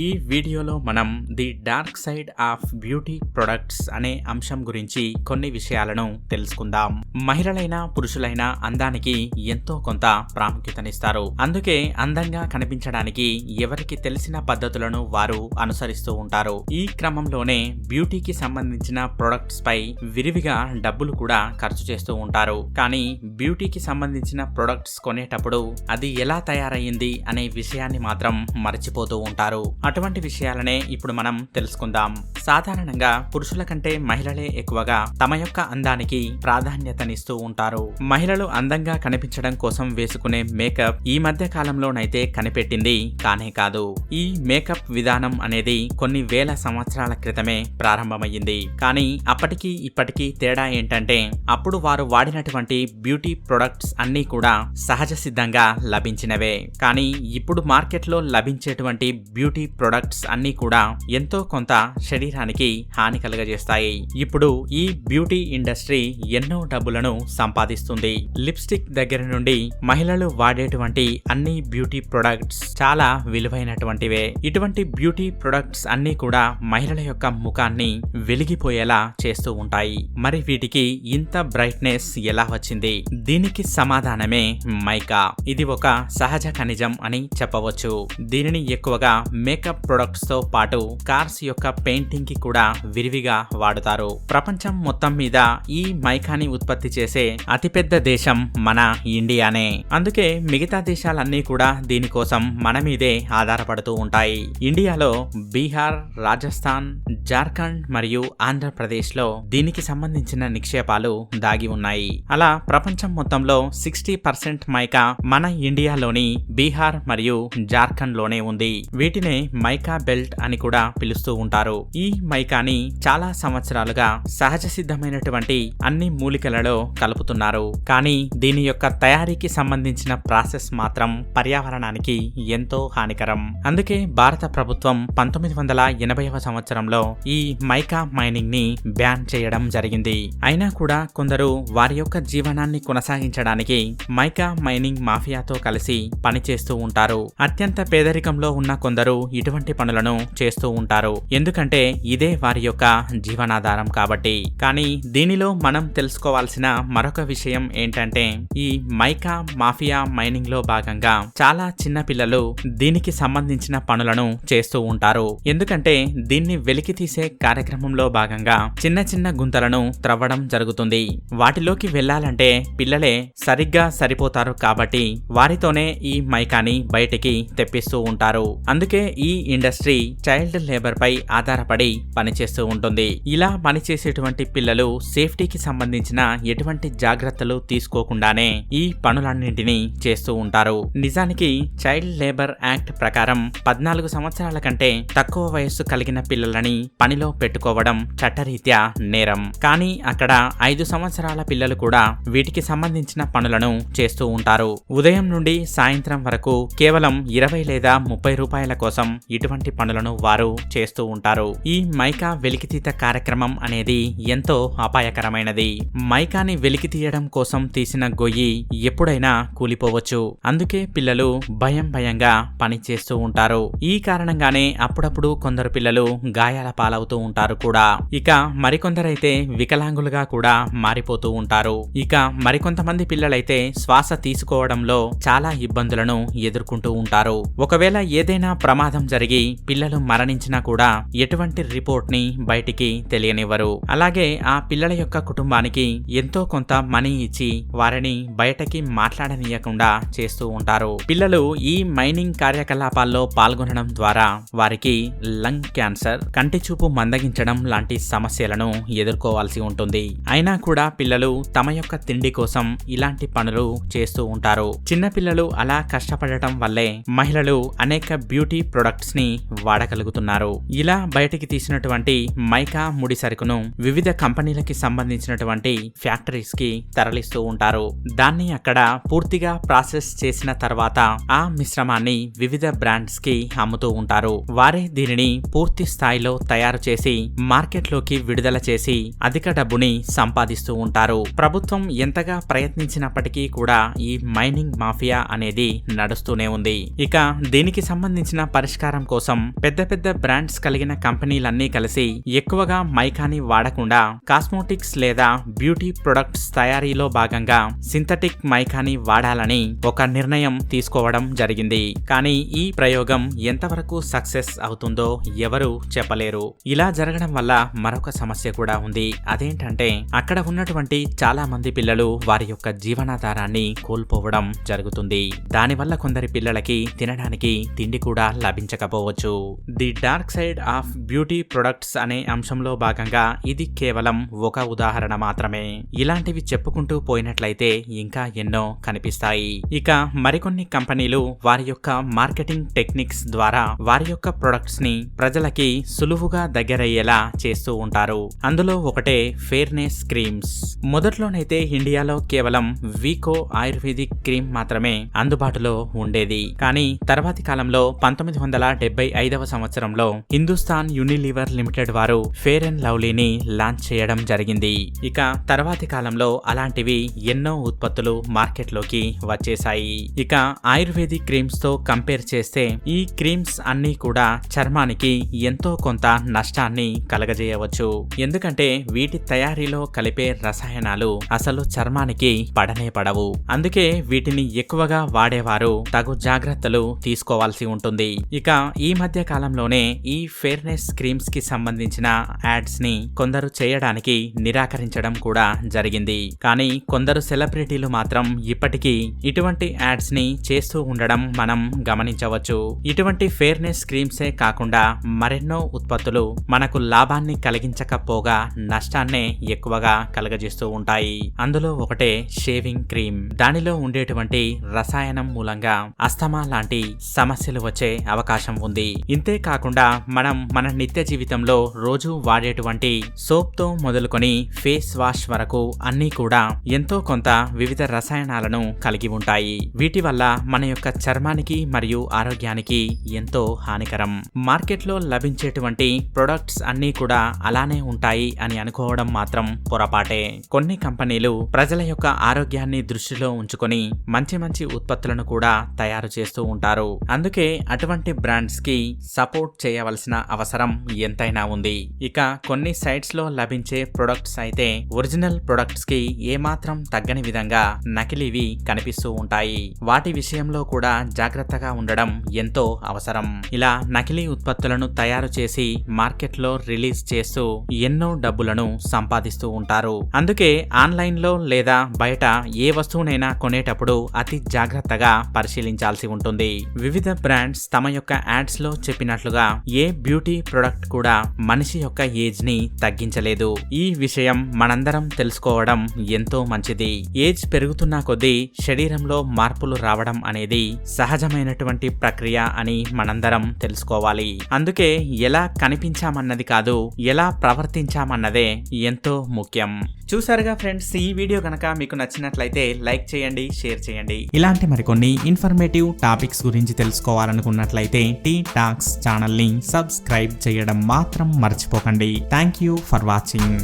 ఈ వీడియోలో మనం the dark side of beauty products అనే అంశం గురించి కొన్ని విషయాలను తెలుసుకుందాం. మహిళలైనా పురుషులైనా అందానికి ఎంతో కొంత ప్రాముఖ్యతనిస్తారు. అందుకే అందంగా కనిపించడానికి ఎవరికి తెలిసిన పద్ధతులను వారు అనుసరిస్తూ ఉంటారు. ఈ క్రమంలోనే బ్యూటీకి సంబంధించిన ప్రొడక్ట్స్ పై విరివిగా డబ్బులు కూడా ఖర్చు చేస్తూ ఉంటారు. కానీ బ్యూటీకి సంబంధించిన ప్రొడక్ట్స్ కొనేటప్పుడు అది ఎలా తయారయ్యింది అనే విషయాన్ని మాత్రం మర్చిపోతూ ఉంటారు. అటువంటి విషయాలనే ఇప్పుడు మనం తెలుసుకుందాం. సాధారణంగా పురుషుల కంటే మహిళలే ఎక్కువగా తమ యొక్క అందానికి ప్రాధాన్యతనిస్తూ ఉంటారు. మహిళలు అందంగా కనిపించడం కోసం వేసుకునే మేకప్ ఈ మధ్య కాలంలోనైతే కనిపెట్టింది కానే కాదు. ఈ మేకప్ విధానం అనేది కొన్ని వేల సంవత్సరాల క్రితమే ప్రారంభమయ్యింది. కానీ అప్పటికి ఇప్పటికీ తేడా ఏంటంటే అప్పుడు వారు వాడినటువంటి బ్యూటీ ప్రొడక్ట్స్ అన్నీ కూడా సహజ సిద్ధంగా లభించినవే. కానీ ఇప్పుడు మార్కెట్లో లభించేటువంటి బ్యూటీ ప్రొడక్ట్స్ అన్నీ కూడా ఎంతో కొంత శరీరానికి హాని కలుగజేస్తాయి. ఇప్పుడు ఈ బ్యూటీ ఇండస్ట్రీ ఎన్నో డబ్బులను సంపాదిస్తుంది. లిప్స్టిక్ దగ్గర నుండి మహిళలు వాడేటువంటి అన్ని బ్యూటీ ప్రొడక్ట్స్ చాలా విలువైనటువంటివే. ఇటువంటి బ్యూటీ ప్రొడక్ట్స్ అన్నీ కూడా మహిళల యొక్క ముఖాన్ని వెలిగిపోయేలా చేస్తూ ఉంటాయి. మరి వీటికి ఇంత బ్రైట్నెస్ ఎలా వచ్చింది? దీనికి సమాధానమే మైకా. ఇది ఒక సహజ ఖనిజం అని చెప్పవచ్చు. దీనిని ఎక్కువగా మేకప్ ప్రొడక్ట్స్ తో పాటు కార్స్ యొక్క పెయింటింగ్ కి కూడా విరివిగా వాడుతారు. ప్రపంచం మొత్తం మీద ఈ మైకాని ఉత్పత్తి చేసే అతిపెద్ద దేశం మన ఇండియానే. అందుకే మిగతా దేశాలన్నీ కూడా దీనికోసం మన మీదే ఆధారపడుతూ ఉంటాయి. ఇండియాలో బీహార్, రాజస్థాన్, జార్ఖండ్ మరియు ఆంధ్రప్రదేశ్ లో దీనికి సంబంధించిన నిక్షేపాలు దాగి ఉన్నాయి. అలా ప్రపంచం మొత్తంలో 60% మైకా మన ఇండియాలోని బీహార్ మరియు జార్ఖండ్ లోనే ఉంది. వీటినే మైకా బెల్ట్ అని కూడా పిలుస్తూ ఉంటారు. ఈ మైకాని చాలా సంవత్సరాలుగా సహజ సిద్ధమైనటువంటి అన్ని మూలికలలో కలుపుతున్నారు. కానీ దీని యొక్క తయారీకి సంబంధించిన ప్రాసెస్ మాత్రం పర్యావరణానికి ఎంతో హానికరం. అందుకే భారత ప్రభుత్వం 1980వ సంవత్సరంలో ఈ మైకా మైనింగ్ ని బ్యాన్ చేయడం జరిగింది. అయినా కూడా కొందరు వారి యొక్క జీవనాన్ని కొనసాగించడానికి మైకా మైనింగ్ మాఫియాతో కలిసి పనిచేస్తూ ఉంటారు. అత్యంత పేదరికంలో ఉన్న కొందరు ఇటువంటి పనులను చేస్తూ ఉంటారు. ఎందుకంటే ఇదే వారి యొక్క జీవనాధారం కాబట్టి. కానీ దీనిలో మనం తెలుసుకోవాల్సిన మరొక విషయం ఏంటంటే ఈ మైకా మాఫియా మైనింగ్ లో భాగంగా చాలా చిన్న పిల్లలు దీనికి సంబంధించిన పనులను చేస్తూ ఉంటారు. ఎందుకంటే దీన్ని వెలికి తీసే కార్యక్రమంలో భాగంగా చిన్న చిన్న గుంతలను త్రవ్వడం జరుగుతుంది. వాటిలోకి వెళ్లాలంటే పిల్లలే సరిగ్గా సరిపోతారు కాబట్టి వారితోనే ఈ మైకాని బయటికి తెప్పిస్తూ ఉంటారు. అందుకే ఈ ఇండస్ట్రీ చైల్డ్ లేబర్ పై ఆధారపడి పనిచేస్తూ ఉంటుంది. ఇలా పనిచేసేటువంటి పిల్లలు సేఫ్టీకి సంబంధించిన ఎటువంటి జాగ్రత్తలు తీసుకోకుండానే ఈ పనులన్నింటినీ చేస్తూ ఉంటారు. నిజానికి చైల్డ్ లేబర్ యాక్ట్ ప్రకారం 14 సంవత్సరాల కంటే తక్కువ వయస్సు కలిగిన పిల్లలని పనిలో పెట్టుకోవడం చట్టరీత్యా నేరం. కానీ అక్కడ 5 సంవత్సరాల పిల్లలు కూడా వీటికి సంబంధించిన పనులను చేస్తూ ఉంటారు. ఉదయం నుండి సాయంత్రం వరకు కేవలం 20 లేదా 30 రూపాయల కోసం ఇటువంటి పనులను వారు చేస్తూ ఉంటారు. ఈ మైకా వెలికితీత కార్యక్రమం అనేది ఎంతో అపాయకరమైనది. మైకాని వెలికి తీయడం కోసం తీసిన గొయ్యి ఎప్పుడైనా కూలిపోవచ్చు. అందుకే పిల్లలు భయంగా పని చేస్తూ ఉంటారు. ఈ కారణంగానే అప్పుడప్పుడు కొందరు పిల్లలు గాయాల పాలవుతూ ఉంటారు కూడా. ఇక మరికొందరైతే వికలాంగులుగా కూడా మారిపోతూ ఉంటారు. ఇక మరికొంతమంది పిల్లలైతే శ్వాస తీసుకోవడంలో చాలా ఇబ్బందులను ఎదుర్కొంటూ ఉంటారు. ఒకవేళ ఏదైనా ప్రమాదం జరిగి పిల్లలు మరణించినా కూడా ఎటువంటి రిపోర్ట్ ని బయటికి తెలియనివ్వరు. అలాగే ఆ పిల్లల యొక్క కుటుంబానికి ఎంతో కొంత మనీ ఇచ్చి వారిని బయటకి మాట్లాడనీయకుండా చేస్తూ ఉంటారు. పిల్లలు ఈ మైనింగ్ కార్యకలాపాల్లో పాల్గొనడం ద్వారా వారికి లంగ్ క్యాన్సర్, కంటి చూపు మందగించడం లాంటి సమస్యలను ఎదుర్కోవాల్సి ఉంటుంది. అయినా కూడా పిల్లలు తమ యొక్క తిండి కోసం ఇలాంటి పనులు చేస్తూ ఉంటారు. చిన్న పిల్లలు అలా కష్టపడటం వల్లే మహిళలు అనేక బ్యూటీ ప్రొడక్ట్స్ ని వాడగలుగుతున్నారు. ఇలా బయటికి తీసినటువంటి మైకా ముడి సరుకును వివిధ కంపెనీలకి సంబంధించినటువంటి ఫ్యాక్టరీస్ కి తరలిస్తూ ఉంటారు. దాన్ని అక్కడ పూర్తిగా ప్రాసెస్ చేసిన తర్వాత ఆ మిశ్రమాన్ని వివిధ బ్రాండ్స్ కి అమ్ముతూ ఉంటారు. వారే దీనిని పూర్తి స్థాయిలో తయారు చేసి మార్కెట్ లోకి విడుదల చేసి అధిక డబ్బుని సంపాదిస్తూ ఉంటారు. ప్రభుత్వం ఎంతగా ప్రయత్నించినప్పటికీ కూడా ఈ మైనింగ్ మాఫియా అనేది నడుస్తూనే ఉంది. ఇక దీనికి సంబంధించిన పరిష్కారం పరిష్కారం కోసం పెద్ద పెద్ద బ్రాండ్స్ కలిగిన కంపెనీలన్నీ కలిసి ఎక్కువగా మైకాని వాడకుండా కాస్మోటిక్స్ లేదా బ్యూటీ ప్రొడక్ట్స్ తయారీలో భాగంగా సింథటిక్ మైకాని వాడాలని ఒక నిర్ణయం తీసుకోవడం జరిగింది. కానీ ఈ ప్రయోగం ఎంతవరకు సక్సెస్ అవుతుందో ఎవరు చెప్పలేరు. ఇలా జరగడం వల్ల మరొక సమస్య కూడా ఉంది. అదేంటంటే అక్కడ ఉన్నటువంటి చాలా మంది పిల్లలు వారి యొక్క జీవనాధారాన్ని కోల్పోవడం జరుగుతుంది. దానివల్ల కొందరి పిల్లలకి తినడానికి తిండి కూడా లభించకపోవచ్చు. The dark side of beauty products అనే అంశంలో భాగంగా ఇది కేవలం ఒక ఉదాహరణ మాత్రమే. ఇలాంటివి చెప్పుకుంటూ పోయినట్లయితే ఇంకా ఎన్నో కనిపిస్తాయి. ఇక మరికొన్ని కంపెనీలు వారి యొక్క మార్కెటింగ్ టెక్నిక్స్ ద్వారా వారి యొక్క ప్రొడక్ట్స్ ని ప్రజలకి సులువుగా దగ్గరయ్యేలా చేస్తూ ఉంటారు. అందులో ఒకటే ఫెయిర్నెస్ క్రీమ్స్. మొదట్లోనైతే ఇండియాలో కేవలం వీకో ఆయుర్వేదిక్ క్రీమ్ మాత్రమే అందుబాటులో ఉండేది. కానీ తర్వాతి కాలంలో 1975వ సంవత్సరంలో హిందుస్థాన్ యూనిలీవర్ లిమిటెడ్ వారు ఫెయిర్ అండ్ లవ్లీని లాంచ్ చేయడం జరిగింది. ఇక తర్వాతి కాలంలో అలాంటివి ఎన్నో ఉత్పత్తులు మార్కెట్లోకి వచ్చేసాయి. ఇక ఆయుర్వేదిక్ క్రీమ్స్ తో కంపేర్ చేస్తే ఈ క్రీమ్స్ అన్నీ కూడా చర్మానికి ఎంతో కొంత నష్టాన్ని కలగజేయవచ్చు. ఎందుకంటే వీటి తయారీలో కలిపే రసాయనాలు అసలు చర్మానికి పడనే పడవు. అందుకే వీటిని ఎక్కువగా వాడేవారు తగు జాగ్రత్తలు తీసుకోవాల్సి ఉంటుంది. ఇక ఈ మధ్య కాలంలోనే ఈ ఫెయిర్నెస్ క్రీమ్స్ కి సంబంధించిన యాడ్స్ ని కొందరు చేయడానికి నిరాకరించడం కూడా జరిగింది. కానీ కొందరు సెలబ్రిటీలు మాత్రం ఇప్పటికీ ఇటువంటి యాడ్స్ ని చేస్తూ ఉండడం మనం గమనించవచ్చు. ఇటువంటి ఫెయిర్నెస్ క్రీమ్సే కాకుండా మరెన్నో ఉత్పత్తులు మనకు లాభాన్ని కలిగించకపోగా నష్టాన్నే ఎక్కువగా కలగజేస్తూ ఉంటాయి. అందులో ఒకటే షేవింగ్ క్రీమ్. దానిలో ఉండేటువంటి రసాయనం మూలంగా అస్తమా లాంటి సమస్యలు వచ్చే అవకాశం ఉంది. ఇంతే కాకుండా మనం మన నిత్య జీవితంలో రోజు వాడేటువంటి సోప్ తో మొదలుకొని ఫేస్ వాష్ వరకు అన్నీ కూడా ఎంతో కొంత వివిధ రసాయనాలను కలిగి ఉంటాయి. వీటి వల్ల మన యొక్క చర్మానికి మరియు ఆరోగ్యానికి ఎంతో హానికరం. మార్కెట్లో లభించేటువంటి ప్రొడక్ట్స్ అన్నీ కూడా అలానే ఉంటాయి అని అనుకోవడం మాత్రం పొరపాటే. కొన్ని కంపెనీలు ప్రజల యొక్క ఆరోగ్యాన్ని దృష్టిలో ఉంచుకొని మంచి మంచి ఉత్పత్తులను కూడా తయారు చేస్తూ ఉంటారు. అందుకే అటువంటి బ్రాండ్స్ కి సపోర్ట్ చేయవలసిన అవసరం ఎంతైనా ఉంది. ఇక కొన్ని సైట్స్ లో లభించే ప్రొడక్ట్స్ అయితే ఒరిజినల్ ప్రొడక్ట్స్ కి ఏమాత్రం తగ్గని విధంగా నకిలీవి కనిపిస్తూ ఉంటాయి. వాటి విషయంలో కూడా జాగ్రత్తగా ఉండడం ఎంతో అవసరం. ఇలా నకిలీ ఉత్పత్తులను తయారు చేసి మార్కెట్ లో రిలీజ్ చేస్తూ ఎన్నో డబ్బులను సంపాదిస్తూ ఉంటారు. అందుకే ఆన్లైన్ లో లేదా బయట ఏ వస్తువునైనా కొనేటప్పుడు అతి జాగ్రత్తగా పరిశీలించాల్సి ఉంటుంది. వివిధ బ్రాండ్స్ తమ యొక్క యాడ్స్ లో చెప్పినట్లుగా ఏ బ్యూటీ ప్రొడక్ట్ కూడా మనిషి యొక్క ఏజ్ ని తగ్గించలేదు. ఈ విషయం మనందరం తెలుసుకోవడం ఎంతో మంచిది. ఏజ్ పెరుగుతున్న కొద్దీ శరీరంలో మార్పులు రావడం అనేది సహజమైనటువంటి ప్రక్రియ అని మనందరం తెలుసుకోవాలి. అందుకే ఎలా కనిపించామన్నది కాదు, ఎలా ప్రవర్తించామన్నదే ఎంతో ముఖ్యం. చూసారుగా ఫ్రెండ్స్, ఈ వీడియో గనక మీకు నచ్చినట్లయితే లైక్ చేయండి, షేర్ చేయండి. ఇలాంటి మరికొన్ని ఇన్ఫర్మేటివ్ టాపిక్స్ గురించి తెలుసుకోవాలనుకున్నట్లయితే టీ టాక్స్ ఛానల్ ని సబ్స్క్రైబ్ చేయడం మాత్రం మర్చిపోకండి. Thank you for watching.